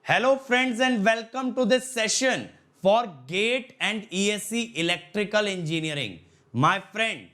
Hello friends and welcome to this session for GATE and ESC Electrical Engineering. My friend,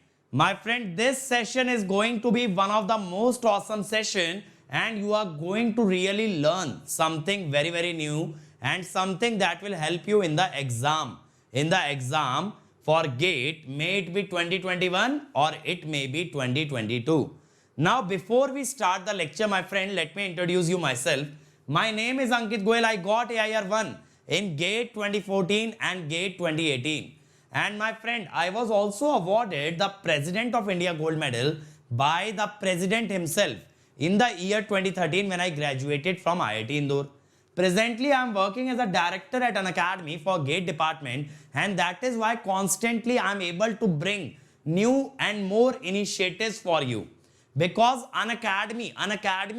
this session is going to be one of the most awesome session and you are going to really learn something very new and something that will help you in the exam. In the exam for GATE, may it be 2021 or it may be 2022. Now, before we start the lecture, my friend, let me introduce you myself. My name is Ankit Goyal. I got AIR 1 in GATE 2014 and GATE 2018. And my friend, I was also awarded the President of India Gold Medal by the President himself in the year 2013 when I graduated from IIT Indore. Presently, I am working as a director at an academy for GATE department, and that is why constantly I am able to bring new and more initiatives for you. Because an academy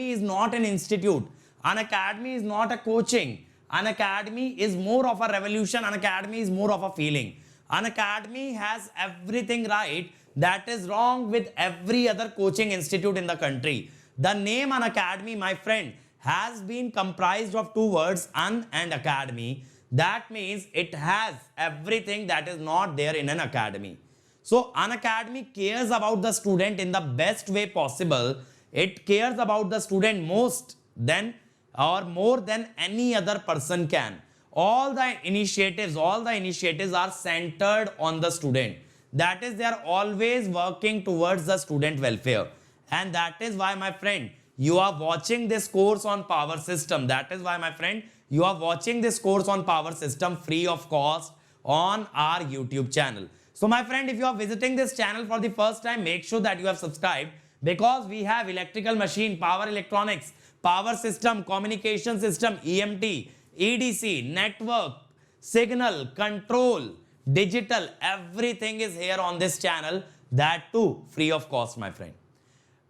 is not an institute. An academy is not a coaching. An academy is more of a revolution. An academy is more of a feeling. An academy has everything right that is wrong with every other coaching institute in the country. The name An Academy, my friend, has been comprised of two words, un and academy. That means it has everything that is not there in an academy. So an academy cares about the student in the best way possible. It cares about the student most than or more than any other person can. All the initiatives are centered on the student. That is, they are always working towards the student welfare. And that is why, my friend, you are watching this course on power system. That is why, my friend, you are watching this course on power system free of cost on our YouTube channel. So my friend, if you are visiting this channel for the first time, make sure that you have subscribed, because we have electrical machine, power electronics, power system, communication system, EMT, EDC, network, signal, control, digital, everything is here on this channel, that too free of cost, my friend.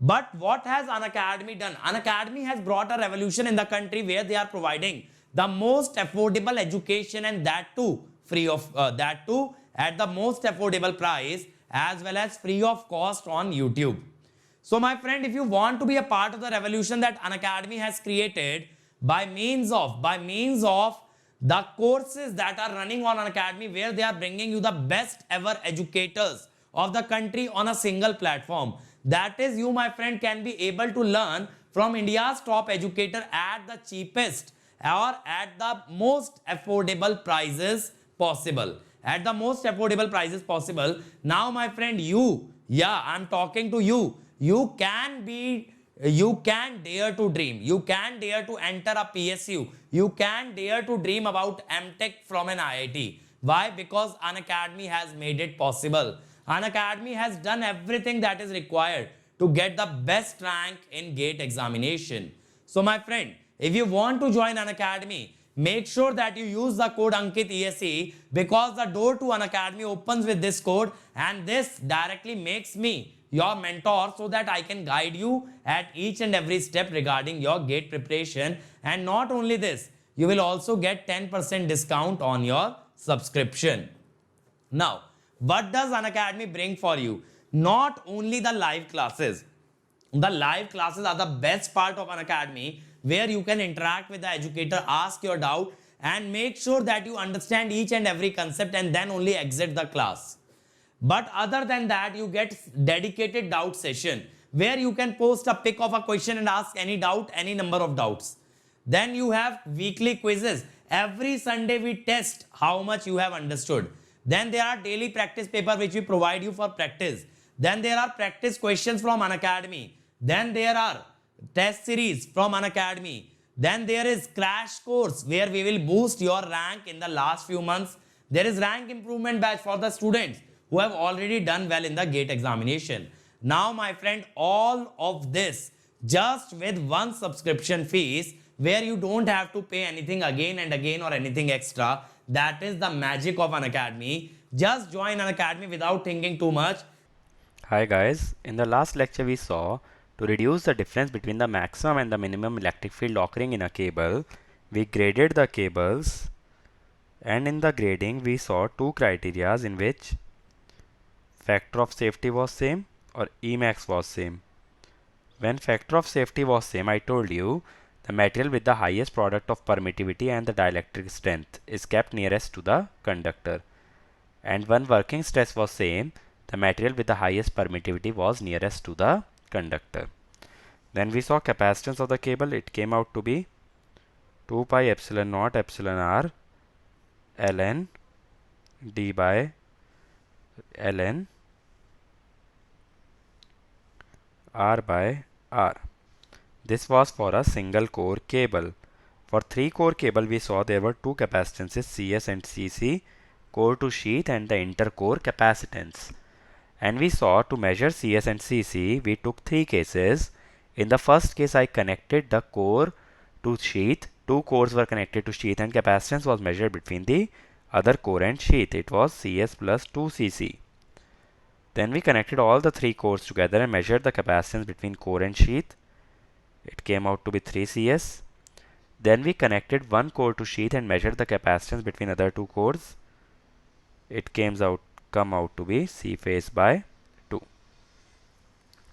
But what has An Academy done? An Academy has brought a revolution in the country where they are providing the most affordable education, and that too free of that too at the most affordable price, as well as free of cost on YouTube. So my friend, if you want to be a part of the revolution that An Academy has created by means of the courses that are running on An Academy, where they are bringing you the best ever educators of the country on a single platform. That is, you, my friend, can be able to learn from India's top educator at the cheapest or at the most affordable prices possible. At the most affordable prices possible. Now, my friend, I'm talking to you. You can dare to dream. You can dare to enter a PSU. You can dare to dream about MTech from an IIT. Why? Because An Academy has made it possible. An Academy has done everything that is required to get the best rank in GATE examination. So my friend, if you want to join An Academy, make sure that you use the code Ankit ESE, because the door to An Academy opens with this code, and this directly makes me your mentor so that I can guide you at each and every step regarding your GATE preparation. And not only this, you will also get 10% discount on your subscription. Now, what does An Academy bring for you? Not only the live classes. The live classes are the best part of An Academy, where you can interact with the educator, ask your doubt, and make sure that you understand each and every concept and then only exit the class. But other than that, you get dedicated doubt session, where you can post a pic of a question and ask any doubt, any number of doubts. Then you have weekly quizzes. Every Sunday we test how much you have understood. Then there are daily practice paper which we provide you for practice. Then there are practice questions from An Academy. Then there are test series from An Academy. Then there is crash course, where we will boost your rank in the last few months. There is rank improvement batch for the students who have already done well in the GATE examination. Now, my friend, all of this just with one subscription fees, where you don't have to pay anything again and again or anything extra. That is the magic of An Academy. Just join An Academy without thinking too much. Hi guys, in the last lecture we saw, to reduce the difference between the maximum and the minimum electric field occurring in a cable, we graded the cables, and in the grading we saw two criterias in which factor of safety was same or Emax was same. When factor of safety was same, I told you the material with the highest product of permittivity and the dielectric strength is kept nearest to the conductor. And when working stress was same, the material with the highest permittivity was nearest to the conductor. Then we saw capacitance of the cable. It came out to be 2 pi epsilon naught epsilon r ln d by ln r by r. This was for a single core cable. For 3-core cable, we saw there were two capacitances, CS and CC, core to sheath and the intercore capacitance. And we saw to measure CS and CC, we took 3 cases. In the first case, I connected the core to sheath. 2 cores were connected to sheath and capacitance was measured between the other core and sheath. It was CS plus 2CC. Then we connected all the 3 cores together and measured the capacitance between core and sheath. It came out to be 3CS. Then we connected one core to sheath and measured the capacitance between other 2 cores. It come out to be C phase by 2,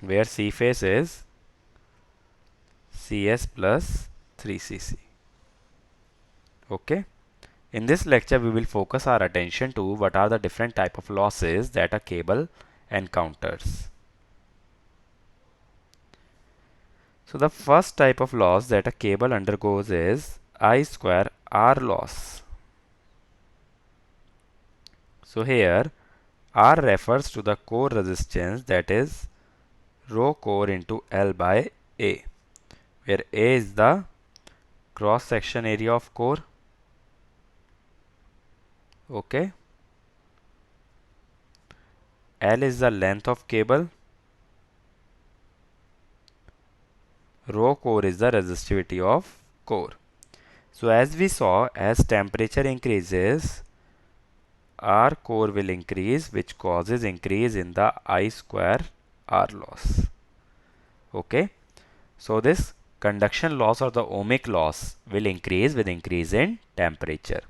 where C phase is CS plus 3CC. Okay. In this lecture, we will focus our attention to what are the different type of losses that a cable encounters. So the first type of loss that a cable undergoes is I square R loss. So here R refers to the core resistance, that is rho core into L by A, where A is the cross section area of core. Okay. L is the length of cable. Rho core is the resistivity of core. So as we saw, as temperature increases, R core will increase, which causes increase in the I square R loss. Okay. So this conduction loss or the ohmic loss will increase with increase in temperature.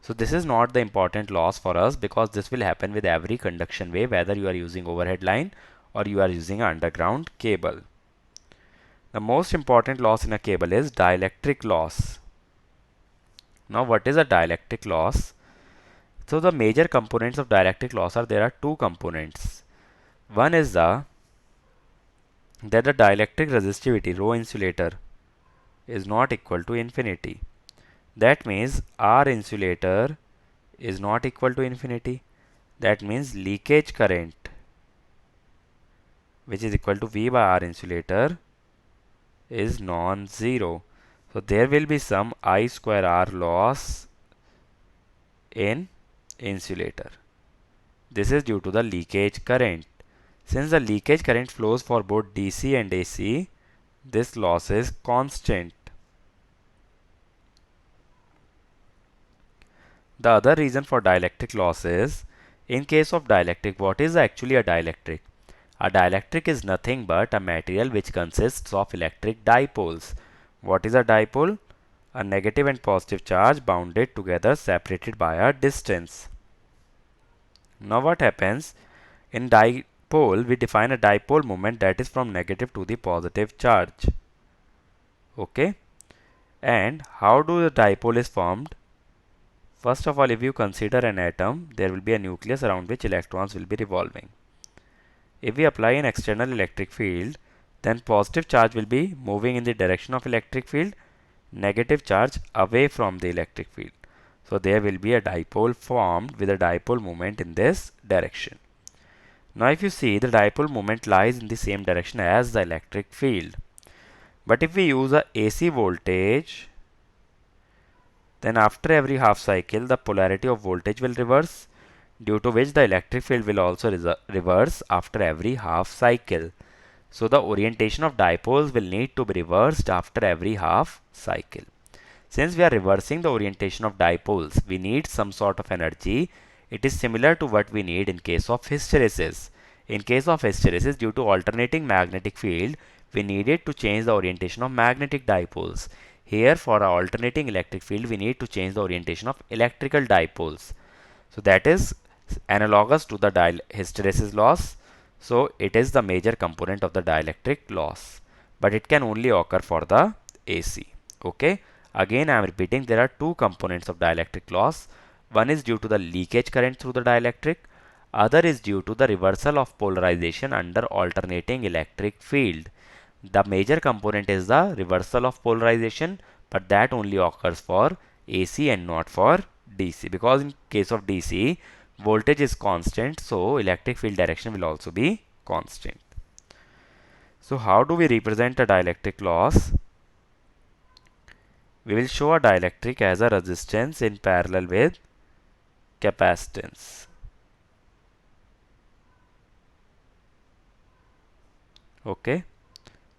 So this is not the important loss for us because this will happen with every conduction wave, whether you are using overhead line or you are using an underground cable. The most important loss in a cable is dielectric loss. Now what is a dielectric loss? So the major components of dielectric loss are, there are 2 components. One is that the dielectric resistivity rho insulator is not equal to infinity. That means R insulator is not equal to infinity. That means leakage current, which is equal to V by R insulator, is non-zero. So there will be some I square R loss in insulator. This is due to the leakage current. Since the leakage current flows for both DC and AC, this loss is constant. The other reason for dielectric loss is, in case of dielectric, what is actually a dielectric? A dielectric is nothing but a material which consists of electric dipoles. What is a dipole? A negative and positive charge bounded together, separated by a distance. Now what happens? In dipole, we define a dipole moment that is from negative to the positive charge. Okay. And how do the dipole is formed? First of all, if you consider an atom, there will be a nucleus around which electrons will be revolving. If we apply an external electric field, then positive charge will be moving in the direction of electric field, negative charge away from the electric field. So there will be a dipole formed with a dipole moment in this direction. Now if you see, the dipole moment lies in the same direction as the electric field. But if we use a AC voltage, then after every half cycle, the polarity of voltage will reverse, due to which the electric field will also reverse after every half cycle. So the orientation of dipoles will need to be reversed after every half cycle. Since we are reversing the orientation of dipoles, we need some sort of energy. It is similar to what we need in case of hysteresis. In case of hysteresis, due to alternating magnetic field, we needed to change the orientation of magnetic dipoles. Here, for our alternating electric field, we need to change the orientation of electrical dipoles. So that is analogous to the hysteresis loss. So it is the major component of the dielectric loss, but it can only occur for the AC. Okay, again I am repeating, there are two components of dielectric loss. One is due to the leakage current through the dielectric, other is due to the reversal of polarization under alternating electric field. The major component is the reversal of polarization, but that only occurs for AC and not for DC, because in case of DC voltage is constant, so electric field direction will also be constant. So how do we represent a dielectric loss? We will show a dielectric as a resistance in parallel with capacitance. Okay,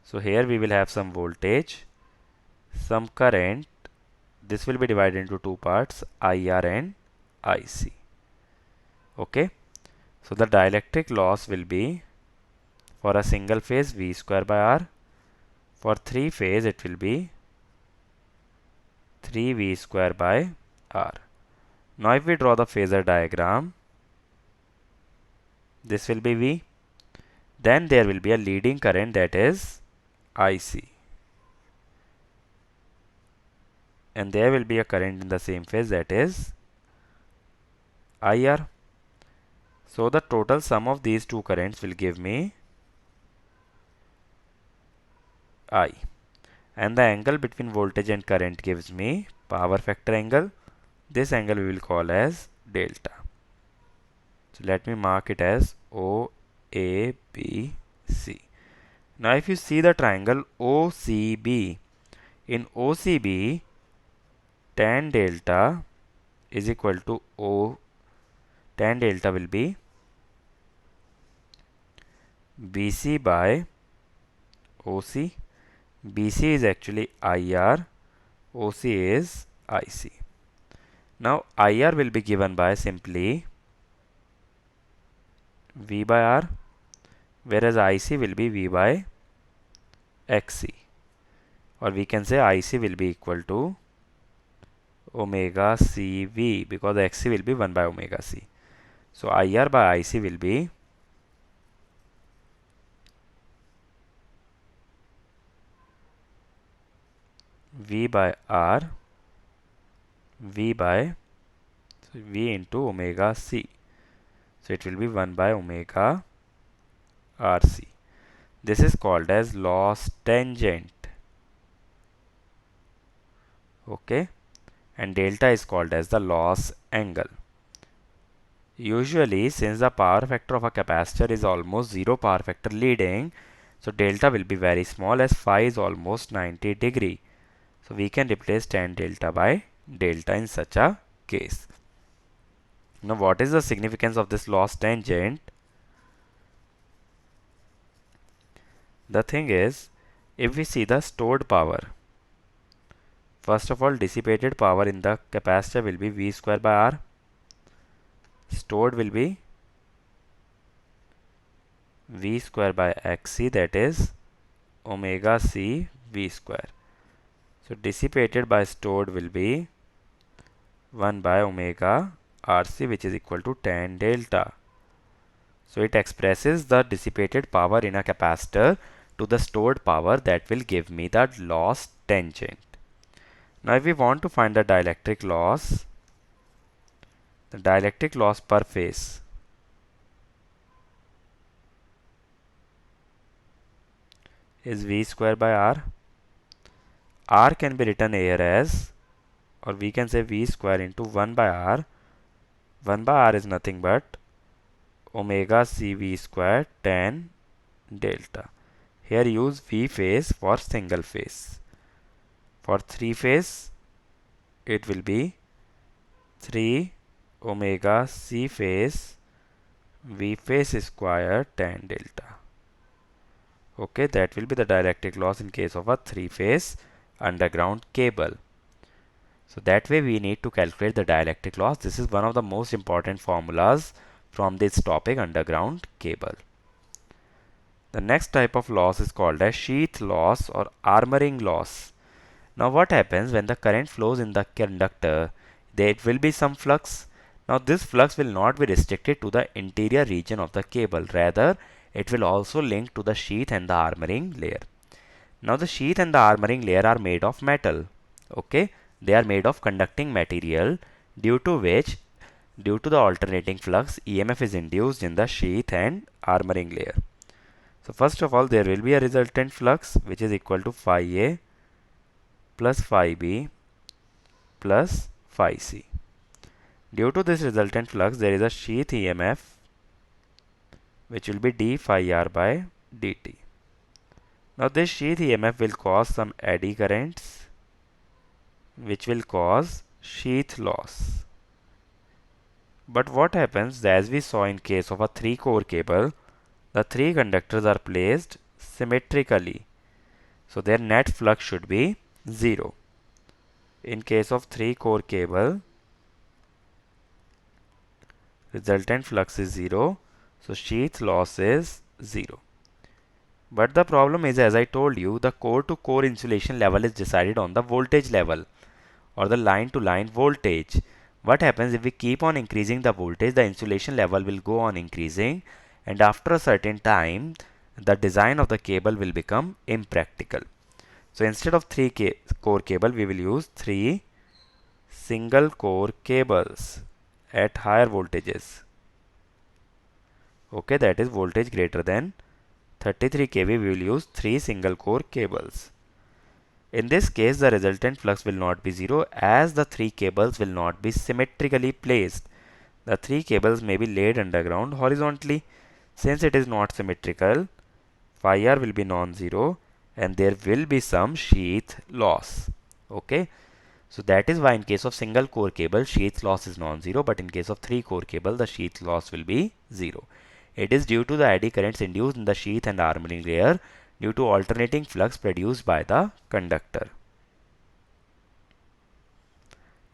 so here we will have some voltage, some current. This will be divided into two parts, IR and IC. Okay, so the dielectric loss will be, for a single phase, V square by R. For three phase it will be 3V square by R. Now if we draw the phasor diagram, this will be V. Then there will be a leading current, that is IC. And there will be a current in the same phase, that is IR. So the total sum of these two currents will give me I. And the angle between voltage and current gives me power factor angle. This angle we will call as delta. So let me mark it as OABC. Now if you see the triangle OCB, in OCB tan delta is equal to tan delta will be BC by OC. BC is actually IR, OC is IC. Now IR will be given by simply V by R, whereas IC will be V by XC, or we can say IC will be equal to omega CV, because XC will be 1 by omega C. So IR by IC will be V by R, V by V into omega C. So it will be 1 by omega RC. This is called as loss tangent. Okay, and delta is called as the loss angle. Usually, since the power factor of a capacitor is almost 0 power factor leading, so delta will be very small, as phi is almost 90 degree. So we can replace tan delta by delta in such a case. Now what is the significance of this loss tangent? The thing is, if we see the stored power, first of all, dissipated power in the capacitor will be V square by R. Stored will be V square by XC, that is omega C V square. So dissipated by stored will be 1 by omega RC, which is equal to tan delta. So it expresses the dissipated power in a capacitor to the stored power, that will give me the loss tangent. Now if we want to find the dielectric loss per phase, is V square by R. R can be written here as, or we can say V square into 1 by R. 1 by R is nothing but omega C V square tan delta. Here use V phase for single phase. For three phase, it will be 3 omega C phase V phase square tan delta. Okay, that will be the dielectric loss in case of a three phase underground cable. So that way we need to calculate the dielectric loss. This is one of the most important formulas from this topic, underground cable. The next type of loss is called as sheath loss or armoring loss. Now what happens when the current flows in the conductor? There will be some flux. Now this flux will not be restricted to the interior region of the cable. Rather, it will also link to the sheath and the armoring layer. Now the sheath and the armoring layer are made of metal. Okay, they are made of conducting material, due to which, due to the alternating flux, EMF is induced in the sheath and armoring layer. So first of all, there will be a resultant flux which is equal to phi A plus phi B plus phi C. Due to this resultant flux, there is a sheath EMF which will be d phi r by dt. Now this sheath EMF will cause some eddy currents which will cause sheath loss. But what happens, as we saw in case of a 3-core cable, the 3 conductors are placed symmetrically. So their net flux should be 0. In case of 3-core cable, resultant flux is 0. So sheath loss is 0. But the problem is, as I told you, the core to core insulation level is decided on the voltage level or the line to line voltage. What happens if we keep on increasing the voltage, the insulation level will go on increasing, and after a certain time the design of the cable will become impractical. So instead of 3 core cable, we will use 3 single core cables at higher voltages. Okay, that is voltage greater than 33 kV, we will use 3 single core cables. In this case, the resultant flux will not be 0, as the 3 cables will not be symmetrically placed. The 3 cables may be laid underground horizontally. Since it is not symmetrical, phi r will be non-zero and there will be some sheath loss. Okay, so that is why in case of single core cable, sheath loss is non-zero, but in case of 3 core cable, the sheath loss will be 0. It is due to the eddy currents induced in the sheath and armoring layer due to alternating flux produced by the conductor.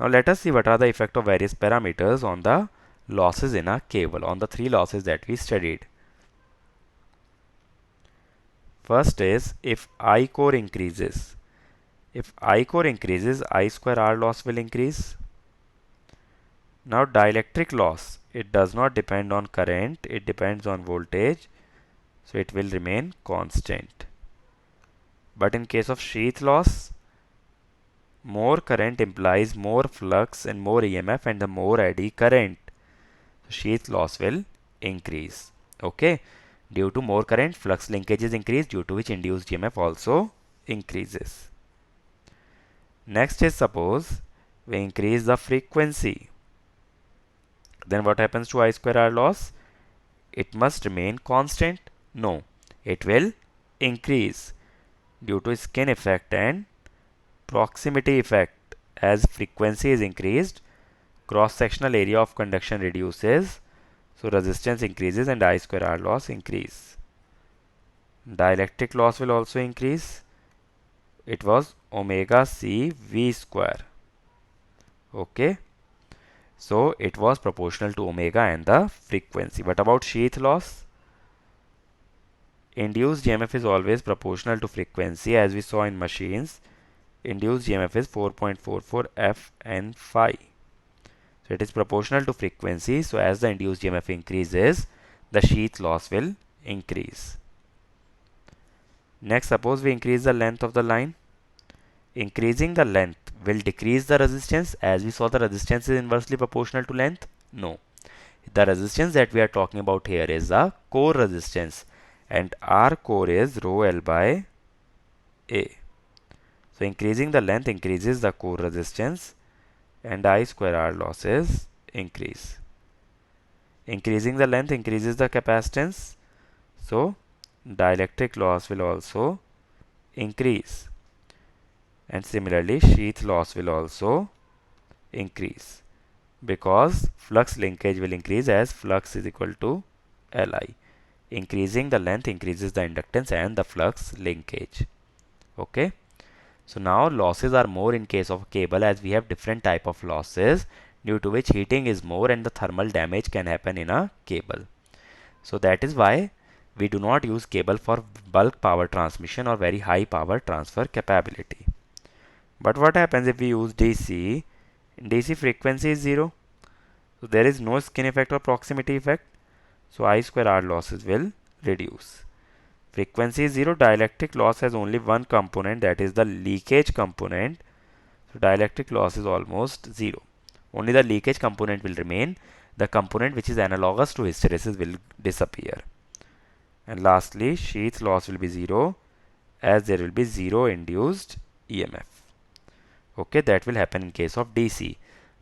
Now let us see what are the effect of various parameters on the losses in a cable, on the 3 losses that we studied. First is, if I core increases. If I core increases, I square R loss will increase. Now dielectric loss, it does not depend on current, it depends on voltage, so it will remain constant. But in case of sheath loss, more current implies more flux and more EMF and the more eddy current. So sheath loss will increase. Okay, due to more current, flux linkages increase, due to which induced EMF also increases. Next is, suppose we increase the frequency. Then what happens to I square R loss? It must remain constant? No, it will increase due to skin effect and proximity effect. As frequency is increased, cross-sectional area of conduction reduces, so resistance increases and I square R loss increase. Dielectric loss will also increase. It was omega C V square. Okay, so it was proportional to omega and the frequency. What about sheath loss? Induced EMF is always proportional to frequency, as we saw in machines. Induced EMF is 4.44 F N phi. So it is proportional to frequency. So as the induced EMF increases, the sheath loss will increase. Next, suppose we increase the length of the line. Increasing the length will decrease the resistance, as we saw the resistance is inversely proportional to length. No, the resistance that we are talking about here is the core resistance, and R core is rho L by A. So increasing the length increases the core resistance and I square R losses increase. Increasing the length increases the capacitance, so dielectric loss will also increase, and similarly sheath loss will also increase because flux linkage will increase, as flux is equal to Li. Increasing the length increases the inductance and the flux linkage. Okay, so now losses are more in case of cable, as we have different type of losses, due to which heating is more and the thermal damage can happen in a cable. So that is why we do not use cable for bulk power transmission or very high power transfer capability. But what happens if we use DC? DC frequency is 0. So there is no skin effect or proximity effect. So I square R losses will reduce. Frequency is 0. Dielectric loss has only one component, that is the leakage component. So dielectric loss is almost 0. Only the leakage component will remain. The component which is analogous to hysteresis will disappear. And lastly, sheath loss will be 0, as there will be 0 induced EMF. Okay, that will happen in case of DC.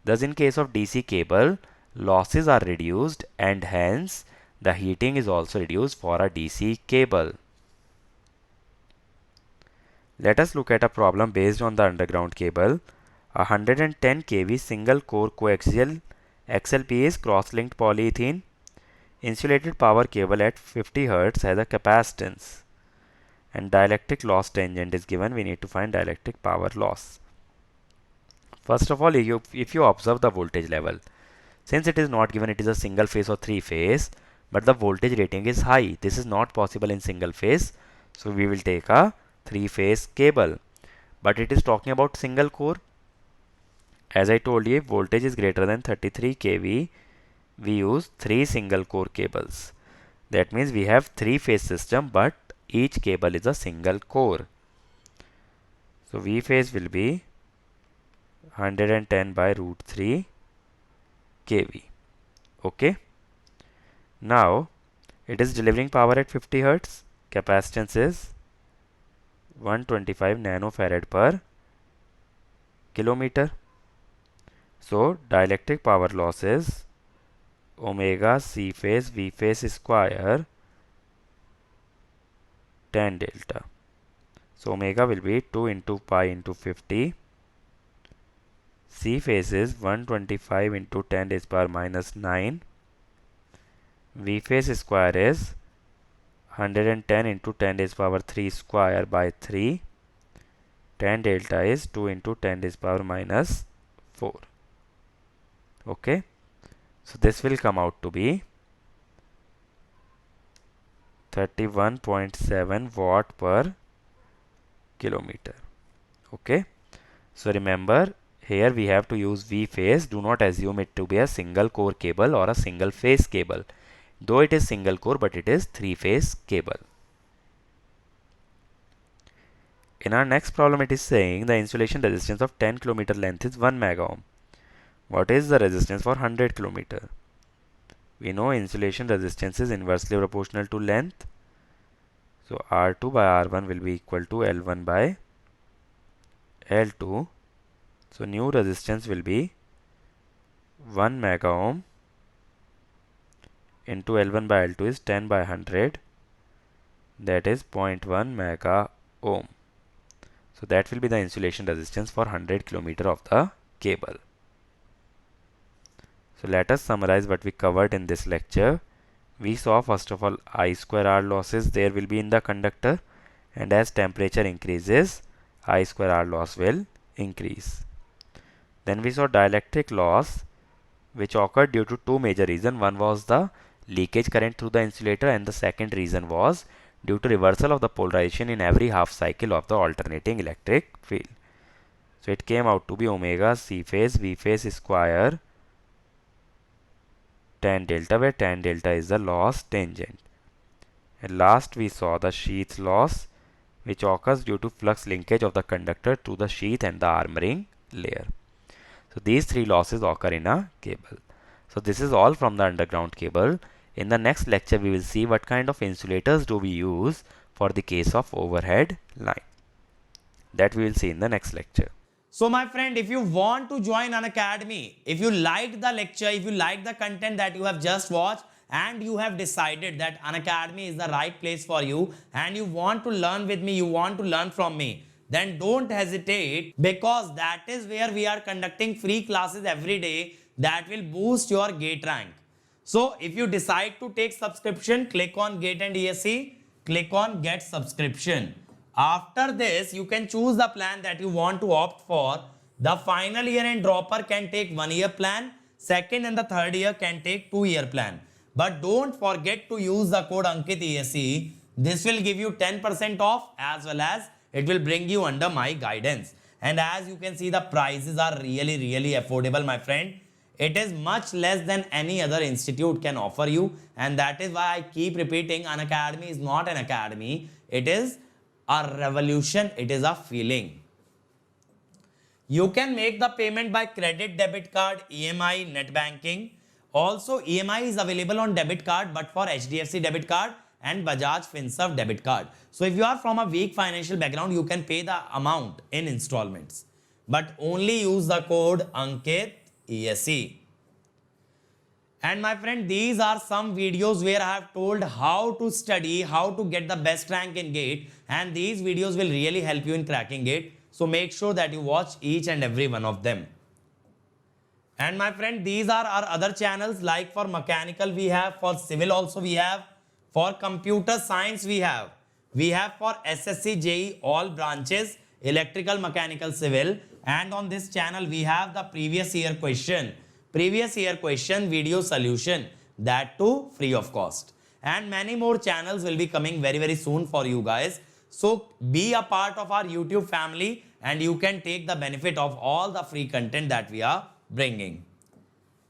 Thus, in case of DC cable, losses are reduced and hence the heating is also reduced for a DC cable. Let us look at a problem based on the underground cable. A 110 kV single core coaxial XLP is cross-linked polyethylene insulated power cable at 50 Hz has a capacitance and dielectric loss tangent is given. We need to find dielectric power loss. First of all, if you observe the voltage level, since it is not given it is a single phase or three phase, but the voltage rating is high. This is not possible in single phase. So we will take a three phase cable. But it is talking about single core. As I told you, if voltage is greater than 33 kV, we use three single core cables. That means we have three phase system, but each cable is a single core. So V phase will be 110 by root 3 kV. Okay. Now it is delivering power at 50 Hz. Capacitance is 125 nanofarad per kilometer. So dielectric power loss is omega C phase V phase square tan delta. So omega will be 2 into pi into 50. C phase is 125 into 10 raised power minus 9. V phase square is 110 into 10 raised power 3 square by 3. Tan delta is 2 into 10 raised power minus 4. Okay. So this will come out to be 31.7 watt per kilometer. Okay. So remember, here we have to use V phase. Do not assume it to be a single core cable or a single phase cable. Though it is single core, but it is three phase cable. In our next problem, it is saying the insulation resistance of 10 km length is 1 mega ohm. What is the resistance for 100 km? We know insulation resistance is inversely proportional to length. So R2 by R1 will be equal to L1 by L2. So new resistance will be 1 mega ohm into L1 by L2 is 10 by 100. That is 0.1 mega ohm. So that will be the insulation resistance for 100 km of the cable. So let us summarize what we covered in this lecture. We saw first of all I square R losses there will be in the conductor, and as temperature increases I square R loss will increase. Then we saw dielectric loss, which occurred due to two major reasons. One was the leakage current through the insulator, and the second reason was due to reversal of the polarization in every half cycle of the alternating electric field. So it came out to be omega C phase V phase square tan delta, where tan delta is the loss tangent. And last we saw the sheath loss, which occurs due to flux linkage of the conductor to the sheath and the armoring layer. So these three losses occur in a cable. So this is all from the underground cable. In the next lecture, we will see what kind of insulators do we use for the case of overhead line. That we will see in the next lecture. So my friend, if you want to join an academy, if you liked the lecture, if you like the content that you have just watched, and you have decided that an academy is the right place for you, and you want to learn with me, you want to learn from me, then don't hesitate, because that is where we are conducting free classes every day that will boost your GATE rank. So if you decide to take subscription, click on GATE and ESE, click on get subscription. After this, you can choose the plan that you want to opt for. The final year and dropper can take 1 year plan. Second and the third year can take 2 year plan. But don't forget to use the code Ankit ESE. This will give you 10% off, as well as it will bring you under my guidance. And as you can see, the prices are really affordable, my friend. It is much less than any other institute can offer you, and that is why I keep repeating, Unacademy is not an academy. It is a revolution. It is a feeling. You can make the payment by credit, debit card, EMI, net banking. Also, EMI is available on debit card, but for HDFC debit card and Bajaj Finserv debit card. So if you are from a weak financial background, you can pay the amount in installments, but only use the code Ankit ESE. And my friend, these are some videos where I have told how to study, how to get the best rank in GATE, and these videos will really help you in cracking GATE. So make sure that you watch each and every one of them. And my friend, these are our other channels, like for mechanical we have, for civil also we have, for computer science we have for SSC, JEE, all branches, electrical, mechanical, civil. And on this channel we have the previous year question video solution, that too free of cost. And many more channels will be coming very soon for you guys. So be a part of our YouTube family and you can take the benefit of all the free content that we are bringing.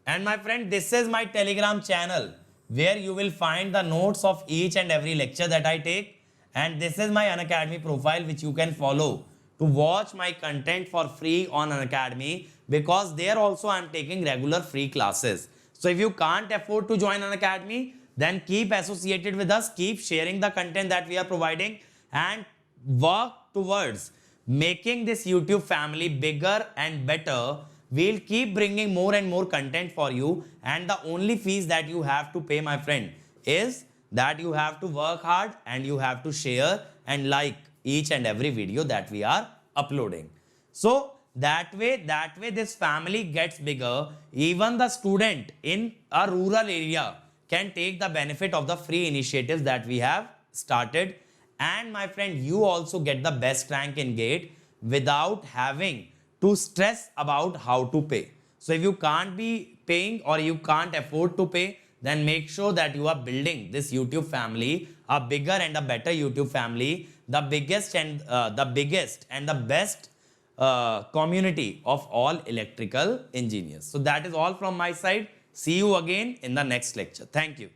And my friend, this is my Telegram channel where you will find the notes of each and every lecture that I take. And this is my Unacademy profile which you can follow to watch my content for free on Unacademy, because there also I am taking regular free classes. So if you can't afford to join Unacademy, then keep associated with us, keep sharing the content that we are providing, and work towards making this YouTube family bigger and better. We'll keep bringing more and more content for you, and the only fees that you have to pay, my friend, is that you have to work hard and you have to share and like each and every video that we are uploading. So that way this family gets bigger. Even the student in a rural area can take the benefit of the free initiatives that we have started. And my friend, you also get the best rank in GATE without having to stress about how to pay. So if you can't be paying or you can't afford to pay, then make sure that you are building this YouTube family, a bigger and a better YouTube family, the biggest and the best community of all electrical engineers. So that is all from my side. See you again in the next lecture. Thank you.